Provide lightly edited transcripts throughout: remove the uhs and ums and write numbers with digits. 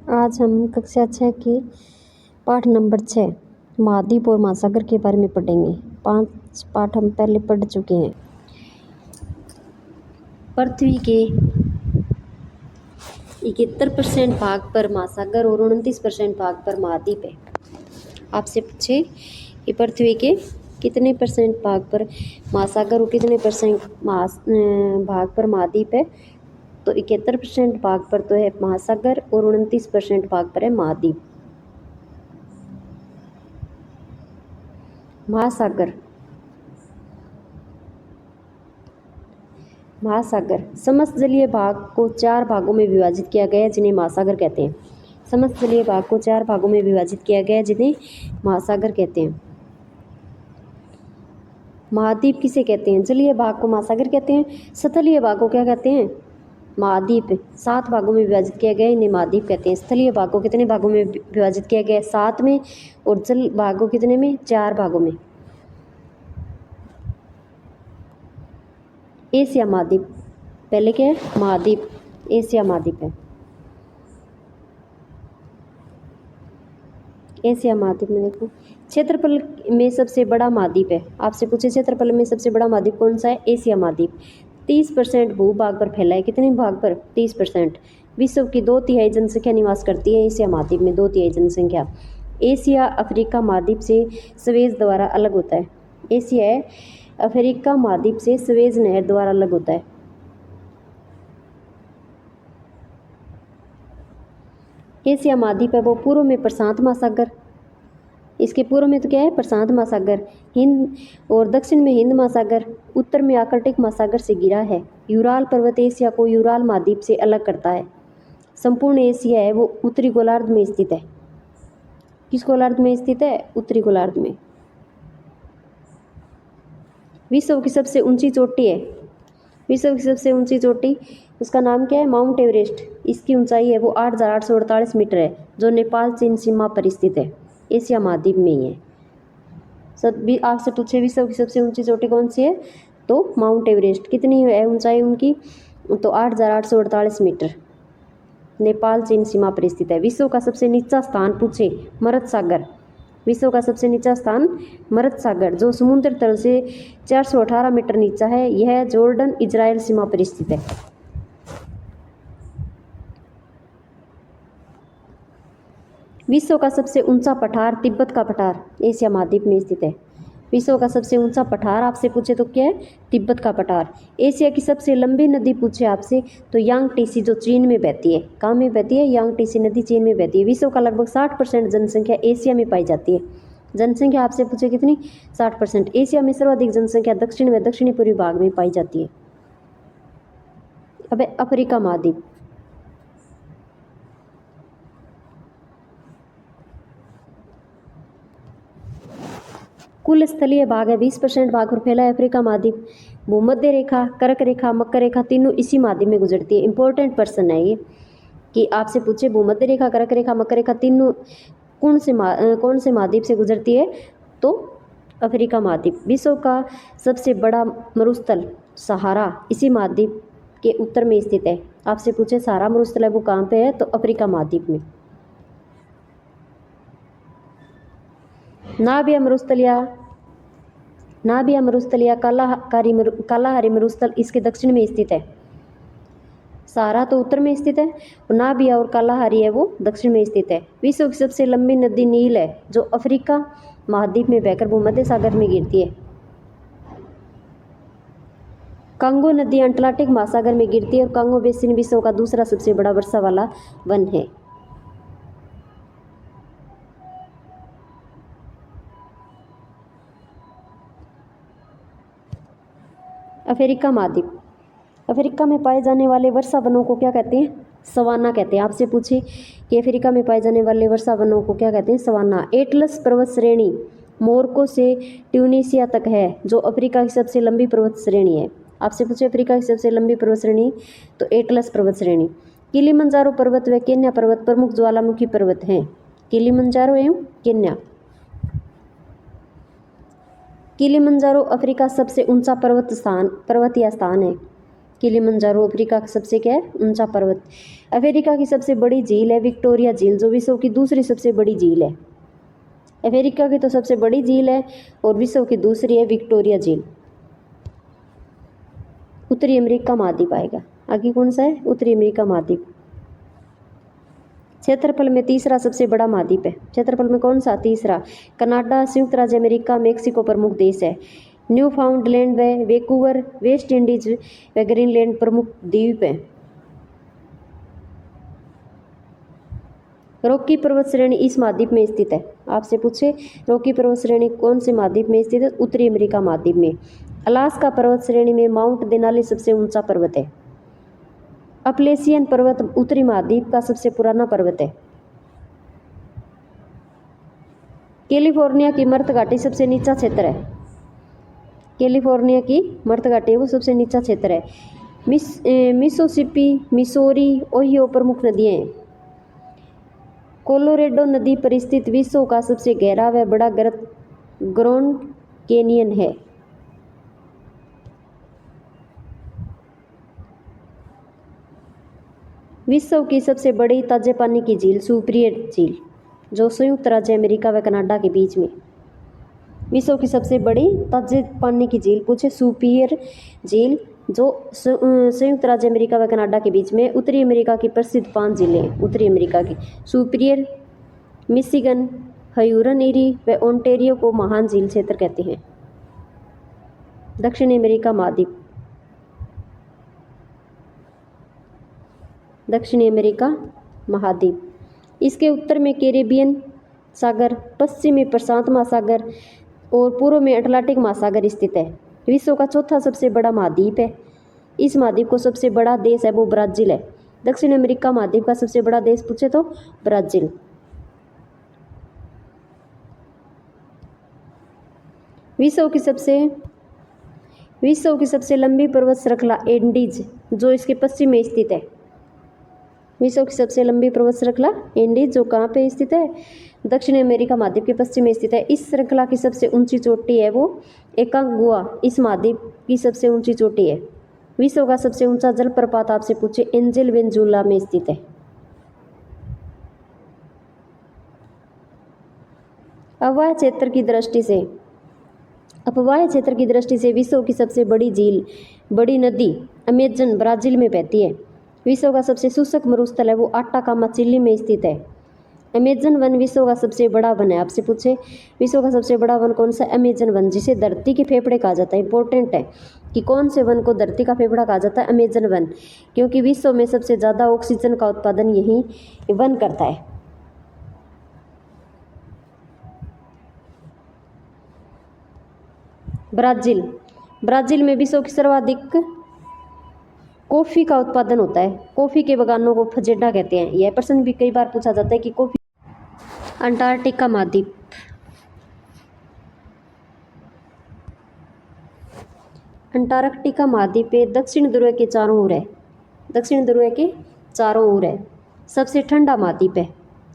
आज हम कक्षा 6 के पाठ नंबर 6 महाद्वीप और महासागर के बारे में पढ़ेंगे। 5 पाठ हम पहले पढ़ चुके हैं। पृथ्वी के 71% भाग पर महासागर और 29% भाग पर महाद्वीप है। आपसे पूछे कि पृथ्वी के कितने परसेंट भाग पर महासागर और कितने परसेंट भाग पर महाद्वीप है, तो 71% भाग पर तो है महासागर और 29% भाग पर है महाद्वीप। महासागर समस्त जलीय भाग को 4 भागों में विभाजित किया गया है, जिन्हें महासागर कहते हैं। समस्त जलीय भाग को 4 भागों में विभाजित किया गया है, जिन्हें महासागर कहते हैं। महाद्वीप किसे कहते हैं? जलीय भाग को महासागर कहते हैं। स्थलीय भाग को क्या कहते हैं? महाद्वीप। 7 भागों में विभाजित किया गया है, इन्हें महाद्वीप कहते हैं। स्थलीय भाग को कितने भागों में विभाजित किया गया है? 7 में। और जल भाग को कितने में? 4 भागों में। एशिया महाद्वीप पहले क्या है? महाद्वीप। एशिया महाद्वीप है। एशिया महाद्वीप में देखो क्षेत्रफल में सबसे बड़ा महाद्वीप है। आपसे पूछे क्षेत्रफल में सबसे बड़ा महाद्वीप कौन सा है? एशिया महाद्वीप। 30% भूभाग पर फैला है। कितने भाग पर? 30%। विश्व की 2/3 जनसंख्या निवास करती है एशिया महाद्वीप में। 2/3 जनसंख्या। एशिया अफ्रीका महाद्वीप से स्वेज द्वारा अलग होता है। एशिया अफ्रीका महाद्वीप से स्वेज नहर द्वारा अलग होता है। एशिया महाद्वीप है वो पूर्व में प्रशांत महासागर, इसके पूर्व में तो क्या है? प्रशांत महासागर। हिंद और दक्षिण में हिंद महासागर, उत्तर में आर्कटिक महासागर से घिरा है। यूराल पर्वत एशिया को यूराल महाद्वीप से अलग करता है। संपूर्ण एशिया है वो उत्तरी गोलार्ध में स्थित है। किस गोलार्ध में स्थित है? उत्तरी गोलार्ध में। विश्व की सबसे ऊंची चोटी है। विश्व की सबसे ऊंची चोटी, उसका नाम क्या है? Mount Everest. इसकी ऊंचाई है वो 8,848 मीटर है, जो नेपाल चीन सीमा पर स्थित है। एशिया महाद्वीप में ही है। सब भी आपसे पूछे विश्व की सबसे ऊंची चोटी कौन सी है, तो माउंट एवरेस्ट। कितनी है ऊंचाई उनकी? तो 8,848 मीटर, नेपाल चीन सीमा पर स्थित है। विश्व का सबसे नीचा स्थान पूछे? मरत सागर। विश्व का सबसे नीचा स्थान मरत सागर, जो समुद्र तल से 418 मीटर नीचा है। यह जॉर्डन इजराइल सीमा पर स्थित है। विश्व का सबसे ऊंचा पठार तिब्बत का पठार एशिया महाद्वीप में स्थित है। विश्व का सबसे ऊंचा पठार आपसे पूछे तो क्या है? तिब्बत का पठार। एशिया की सबसे लंबी नदी पूछे आपसे तो यांगटीसी, जो चीन में बहती है। कहाँ में बहती है? यांगटीसी नदी चीन में बहती है। विश्व का लगभग 60% जनसंख्या एशिया में पाई जाती है। जनसंख्या आपसे पूछे कितनी? 60%। एशिया में सर्वाधिक जनसंख्या दक्षिण व दक्षिणी पूर्वी भाग में पाई जाती है। अब अफ्रीका महाद्वीप। कुल स्थलीय भाग है 20% भाग पर फैला है अफ्रीका महाद्वीप। भूमध्य रेखा, कर्क रेखा, मकर रेखा तीनों इसी महाद्वीप में गुजरती है। इंपॉर्टेंट पर्सन है ये, कि आपसे पूछे भूमध्य रेखा, कर्क रेखा, मकर रेखा तीनों कौन से महाद्वीप से गुजरती है, तो अफ्रीका महाद्वीप। विश्व का सबसे बड़ा मरुस्थल सहारा इसी महाद्वीप के उत्तर में स्थित है। आपसे पूछे सहारा मरुस्थल है वो कहाँ पे है, तो अफ्रीका महाद्वीप में। नाबिया मरुस्थल या कालाहारी मरुस्थल इसके दक्षिण में स्थित है। सहारा तो उत्तर में स्थित है, और नाबिया और कालाहारी है वो दक्षिण में स्थित है। विश्व की सबसे लंबी नदी नील है, जो अफ्रीका महाद्वीप में बहकर भूमध्य सागर में गिरती है। कांगो नदी अटलांटिक महासागर में गिरती है, और कांगो बेसिन विश्व का दूसरा सबसे बड़ा वर्षा वाला वन है। अफ्रीका महाद्वीप। अफ्रीका में पाए जाने वाले वर्षा वनों को क्या कहते हैं? सवाना कहते हैं। आपसे पूछे कि अफ्रीका में पाए जाने वाले वर्षा वनों को क्या कहते हैं? सवाना। एटलस पर्वत श्रेणी मोरक्को से ट्यूनीशिया तक है, जो अफ्रीका की सबसे लंबी पर्वत श्रेणी है। आपसे पूछे अफ्रीका की सबसे लंबी पर्वत श्रेणी, तो एटलस पर्वत श्रेणी। किलिमंजारो पर्वत व केन्या पर्वत प्रमुख ज्वालामुखी पर्वत हैं। किलिमंजारो एवं केन्या। किलिमंजारो अफ्रीका सबसे ऊंचा पर्वतीय स्थान है। किलिमंजारो अफ्रीका का सबसे क्या है ऊंचा पर्वत। अफ्रीका की सबसे बड़ी झील है विक्टोरिया झील, जो विश्व की दूसरी सबसे बड़ी झील है। अफ्रीका की तो सबसे बड़ी झील है और विश्व की दूसरी है विक्टोरिया झील। उत्तरी अमेरिका महाद्वीप आएगा। आगे कौन सा है उत्तरी अमेरिका महाद्वीप। क्षेत्रफल में तीसरा सबसे बड़ा महाद्वीप है। क्षेत्रफल में कौन सा तीसरा। कनाडा, संयुक्त राज्य अमेरिका, मेक्सिको प्रमुख देश है। न्यू फाउंडलैंड व वैंकूवर, वेस्ट इंडीज व ग्रीनलैंड प्रमुख द्वीप है। रॉकी पर्वत श्रेणी इस महाद्वीप में स्थित है। आपसे पूछे रॉकी पर्वत श्रेणी कौन से महाद्वीप में स्थित है, उत्तरी अमेरिका महाद्वीप में। अलास्का पर्वत श्रेणी में माउंट देनाली सबसे ऊंचा पर्वत है। अपलेशियन पर्वत उत्तरी महाद्वीप का सबसे पुराना पर्वत है। कैलिफोर्निया की मर्द घाटी सबसे नीचा क्षेत्र है। कैलिफोर्निया की मर्द घाटी वो सबसे नीचा क्षेत्र है। मिसिसिपी, मिसौरी, ओहियो प्रमुख नदियां हैं। कोलोरेडो नदी पर स्थित विश्व का सबसे गहरा व बड़ा ग्रैंड कैनियन है। विश्व की सबसे बड़ी ताजे पानी की झील सुपीरियर झील, जो संयुक्त राज्य अमेरिका व कनाडा के बीच में। विश्व की सबसे बड़ी ताजे पानी की झील पूछे सुपीरियर झील, जो संयुक्त राज्य अमेरिका व कनाडा के बीच में। उत्तरी अमेरिका की प्रसिद्ध 5 जिले उत्तरी अमेरिका की सुपीरियर, मिशिगन, हयूरन एरी व ओंटारियो को महान झील क्षेत्र कहते हैं। दक्षिणी अमेरिका महाद्वीप। दक्षिणी अमेरिका महाद्वीप, इसके उत्तर में कैरेबियन सागर, पश्चिम में प्रशांत महासागर और पूर्व में अटलांटिक महासागर स्थित है। विश्व का चौथा सबसे बड़ा महाद्वीप है। इस महाद्वीप को सबसे बड़ा देश है वो ब्राज़ील है। दक्षिण अमेरिका महाद्वीप का सबसे बड़ा देश पूछे तो ब्राज़ील। विश्व की सबसे लंबी पर्वत श्रृंखला एंडीज, जो इसके पश्चिम में स्थित है। विश्व की सबसे लंबी पर्वत श्रृंखला एंडीज, जो कहाँ पे स्थित है, दक्षिण अमेरिका महाद्वीप के पश्चिम में स्थित है। इस श्रृंखला की सबसे ऊंची चोटी है वो एकांगुआ, इस महाद्वीप की सबसे ऊंची चोटी है। विश्व का सबसे ऊंचा जलप्रपात आपसे पूछे एंजेल वेनेजुला में स्थित है। अवाह क्षेत्र की दृष्टि से, अपवाह क्षेत्र की दृष्टि से विश्व की सबसे बड़ी झील, बड़ी नदी अमेजन ब्राजील में बहती है। विश्व का सबसे शुष्क मरुस्थल है वो आटाकामा चिली में स्थित है। अमेजन वन विश्व का सबसे बड़ा वन है। आपसे पूछे विश्व का सबसे बड़ा वन कौन सा, अमेजन वन, जिसे धरती के फेफड़े कहा जाता है। इंपॉर्टेंट है कि कौन से वन को धरती का फेफड़ा कहा जाता है, अमेजन वन, क्योंकि विश्व में सबसे ज़्यादा ऑक्सीजन का उत्पादन यही वन करता है। ब्राज़ील में विश्व की सर्वाधिक कॉफ़ी का उत्पादन होता है। कॉफ़ी के बागानों को फजेडा कहते हैं। यह प्रश्न भी कई बार पूछा जाता है कि कॉफ़ी। अंटार्कटिका महाद्वीप। अंटार्कटिका महाद्वीप पे दक्षिण ध्रुव के चारों ओर है। दक्षिण ध्रुव के चारों ओर है। सबसे ठंडा महाद्वीप है।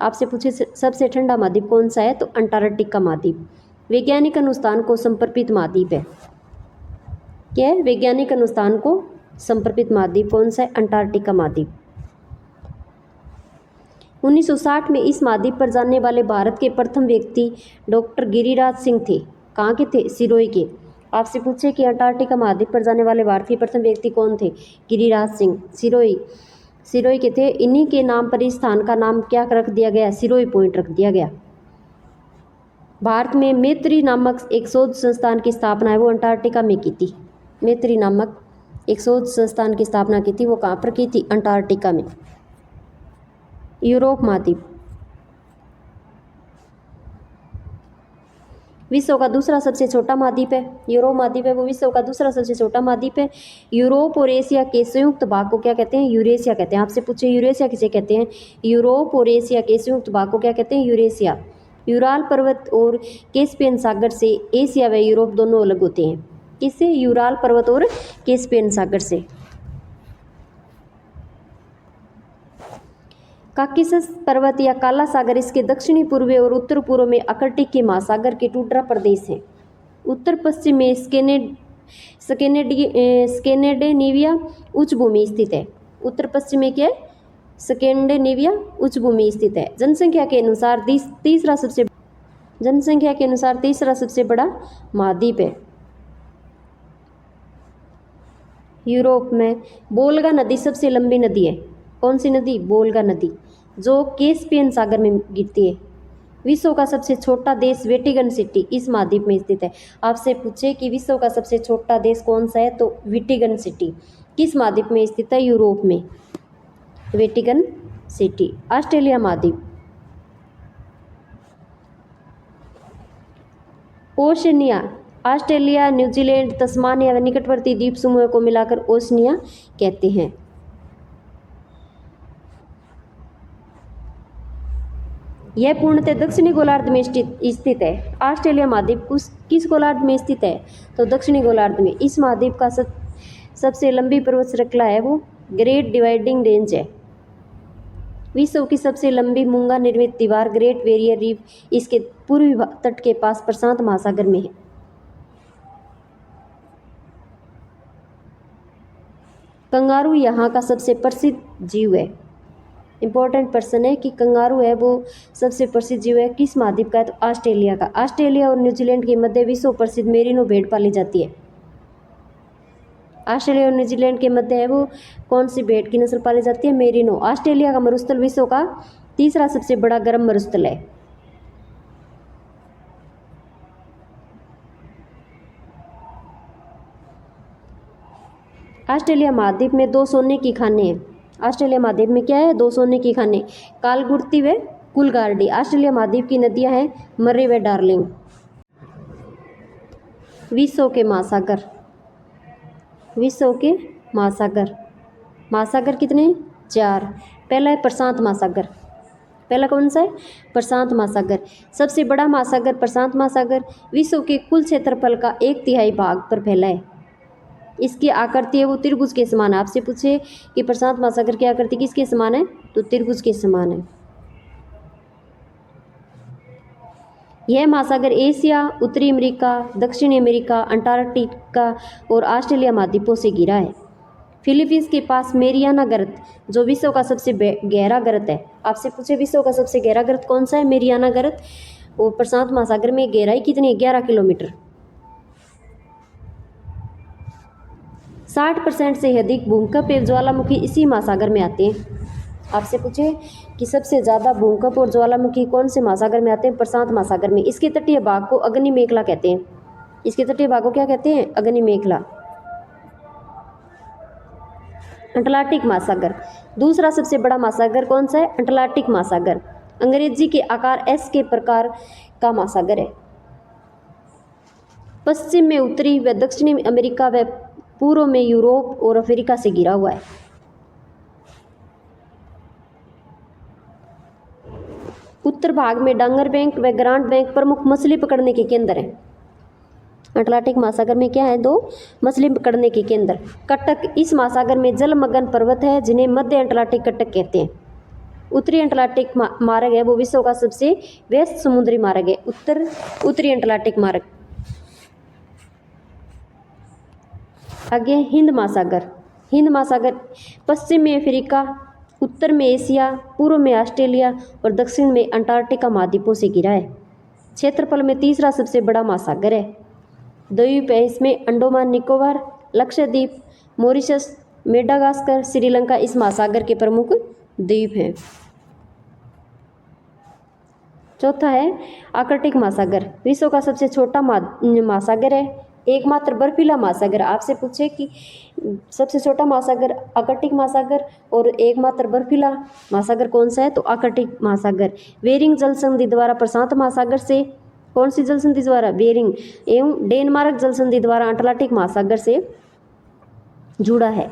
आपसे पूछे सबसे ठंडा महाद्वीप कौन सा है, तो अंटार्कटिका महाद्वीप। वैज्ञानिक अनुस्थान को समर्पित महाद्वीप है। क्या है, वैज्ञानिक अनुस्थान को समर्पित महाद्वीप कौन सा है, अंटार्कटिका महाद्वीप। 1960 में इस महाद्वीप पर जाने वाले भारत के प्रथम व्यक्ति डॉक्टर गिरिराज सिंह थे। कहाँ के थे, सिरोही के। आपसे पूछे कि अंटार्कटिका महाद्वीप पर जाने वाले भारत के प्रथम व्यक्ति कौन थे, गिरिराज सिंह, सिरोही के थे। इन्हीं के नाम पर इस स्थान का नाम क्या रख दिया गया, सिरोही पॉइंट रख दिया गया। भारत में मैत्री नामक एक शोध संस्थान की स्थापना है वो अंटार्कटिका में की थी। मैत्री नामक एक शोध संस्थान की स्थापना की थी, वो कहाँ पर की थी, अंटार्कटिका में। यूरोप महाद्वीप। विश्व का दूसरा सबसे छोटा महाद्वीप है यूरोप महाद्वीप है वो विश्व का दूसरा सबसे छोटा महाद्वीप है। यूरोप और एशिया के संयुक्त भाग को क्या कहते हैं, यूरेशिया कहते हैं। आपसे पूछे यूरेशिया किसे कहते हैं, यूरोप और एशिया के संयुक्त भाग को क्या कहते हैं, यूरेशिया। यूराल पर्वत और कैस्पियन सागर से एशिया व यूरोप दोनों अलग होते हैं। किससे, यूराल पर्वत और कैस्पियन सागर से। काकेशस पर्वत या काला सागर इसके दक्षिणी पूर्वी और उत्तर पूर्व में आर्कटिक के महासागर के टुंड्रा प्रदेश हैं। उत्तर पश्चिम में स्कैंडिनेविया उच्च भूमि स्थित है। उत्तर पश्चिम में क्या है? स्कैंडिनेविया उच्च भूमि स्थित है। जनसंख्या के अनुसार तीसरा सबसे बड़ा महाद्वीप है। यूरोप में वोल्गा नदी सबसे लंबी नदी है। कौन सी नदी? वोल्गा नदी, जो कैस्पियन सागर में गिरती है। विश्व का सबसे छोटा देश वेटिकन सिटी इस महाद्वीप में स्थित है। आपसे पूछे कि विश्व का सबसे छोटा देश कौन सा है, तो वेटिकन सिटी किस महाद्वीप में स्थित है? यूरोप में, वेटिकन सिटी। ऑस्ट्रेलिया महाद्वीप, ओशनिया, ऑस्ट्रेलिया, न्यूजीलैंड, तस्मानिया व निकटवर्ती द्वीप समूह को मिलाकर ओशनिया कहते हैं। यह पूर्णतः दक्षिणी गोलार्ध में स्थित है। ऑस्ट्रेलिया महाद्वीप किस गोलार्ध में स्थित है? तो दक्षिणी गोलार्ध में। इस महाद्वीप का सबसे लंबी पर्वत श्रृंखला है वो ग्रेट डिवाइडिंग रेंज है। विश्व की सबसे लंबी मूंगा निर्मित दीवार ग्रेट बैरियर रीफ इसके पूर्वी तट के पास प्रशांत महासागर में है। कंगारू यहाँ का सबसे प्रसिद्ध जीव है। इंपॉर्टेंट पर्सन है कि कंगारू है वो सबसे प्रसिद्ध जीव है। किस महाद्वीप का है? तो ऑस्ट्रेलिया का। ऑस्ट्रेलिया और न्यूजीलैंड के मध्य विश्व प्रसिद्ध मेरिनो भेड़ पाली जाती है। ऑस्ट्रेलिया और न्यूजीलैंड के मध्य है वो कौन सी भेड़ की नस्ल पाली जाती है? मेरिनो। ऑस्ट्रेलिया का मरुस्थल विश्व का तीसरा सबसे बड़ा गर्म मरुस्थल है। ऑस्ट्रेलिया महाद्वीप में 2 सोने की खानें हैं। ऑस्ट्रेलिया महाद्वीप में क्या है? 2 सोने की खानें, कालगुर्ती व कुलगार्डी। ऑस्ट्रेलिया महाद्वीप की नदियां हैं मर्रे व डार्लिंग। विश्व के महासागर, विश्व के महासागर कितने? 4। पहला है प्रशांत महासागर। पहला कौन सा है? प्रशांत महासागर। सबसे बड़ा महासागर प्रशांत महासागर विश्व के कुल क्षेत्रफल का 1/3 भाग पर फैला है। इसकी आकृति है वो त्रिभुज के समान। आपसे पूछे कि प्रशांत महासागर की आकृति किसके समान है? तो त्रिभुज के समान है। यह महासागर एशिया, उत्तरी अमेरिका, दक्षिणी अमेरिका, अंटार्कटिका और ऑस्ट्रेलिया महाद्वीपों से घिरा है। फिलीपींस के पास मेरियाना गर्त, जो विश्व का सबसे गहरा गर्त है। आपसे पूछे विश्व का सबसे गहरा गर्त कौन सा है? मेरियाना गर्त। और प्रशांत महासागर में गहराई कितनी है? 11 किलोमीटर। 60% से अधिक भूकंप एवं ज्वालामुखी इसी महासागर में आते हैं। आपसे पूछे कि सबसे ज़्यादा भूकंप और ज्वालामुखी कौन से महासागर में आते हैं? प्रशांत महासागर में। इसके तटीय भाग को अग्नि मेखला कहते हैं। इसके तटीय भाग को क्या कहते हैं? अग्नि मेखला। अटलांटिक महासागर, दूसरा सबसे बड़ा महासागर कौन सा है? अटलांटिक महासागर। अंग्रेजी के आकार एस के प्रकार का महासागर है। पश्चिम में उत्तरी व दक्षिणी अमेरिका व पूर्व में यूरोप और अफ्रीका से घिरा हुआ है। उत्तर भाग में डांगर बैंक व ग्रांड बैंक प्रमुख मछली पकड़ने के केंद्र हैं। अटलांटिक महासागर में क्या है? 2 मछली पकड़ने के केंद्र। कटक, इस महासागर में जलमग्न पर्वत है जिन्हें मध्य अटलांटिक कटक कहते हैं। उत्तरी अटलांटिक मार्ग है वो विश्व का सबसे व्यस्त समुद्री मार्ग है। उत्तरी अटलांटिक मार्ग। आगे हिंद महासागर। हिंद महासागर पश्चिम में अफ्रीका, उत्तर में एशिया, पूर्व में ऑस्ट्रेलिया और दक्षिण में अंटार्कटिका महाद्वीपों से घिरा है। क्षेत्रफल में तीसरा सबसे बड़ा महासागर है। द्वीप है इसमें अंडमान निकोबार, लक्षद्वीप, मॉरिशस, मेडागास्कर, श्रीलंका इस महासागर के प्रमुख द्वीप हैं। चौथा है आर्कटिक महासागर, विश्व का सबसे छोटा महासागर है, एकमात्र बर्फीला महासागर। आपसे पूछे कि सबसे छोटा महासागर आर्कटिक महासागर और एकमात्र बर्फीला महासागर कौन सा है? तो आर्कटिक महासागर। बेरिंग जल संधि द्वारा प्रशांत महासागर से, कौन सी जल संधि द्वारा? बेरिंग एवं डेनमार्क जल संधि द्वारा अटलांटिक महासागर से जुड़ा है।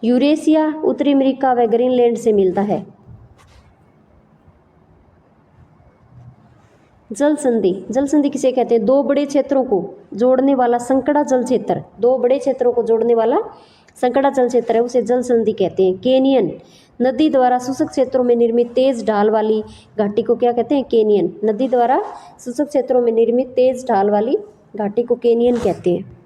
यूरेशिया उत्तरी अमेरिका व ग्रीनलैंड से मिलता है। जल संधि, जल संधि किसे कहते हैं? दो बड़े क्षेत्रों को जोड़ने वाला संकड़ा जल क्षेत्र, दो बड़े क्षेत्रों को जोड़ने वाला संकड़ा जल क्षेत्र है, उसे जल संधि कहते हैं। केनियन, नदी द्वारा शुष्क क्षेत्रों में निर्मित तेज ढाल वाली घाटी को क्या कहते हैं? केनियन। नदी द्वारा शुष्क क्षेत्रों में निर्मित तेज ढाल वाली घाटी को केनियन कहते हैं।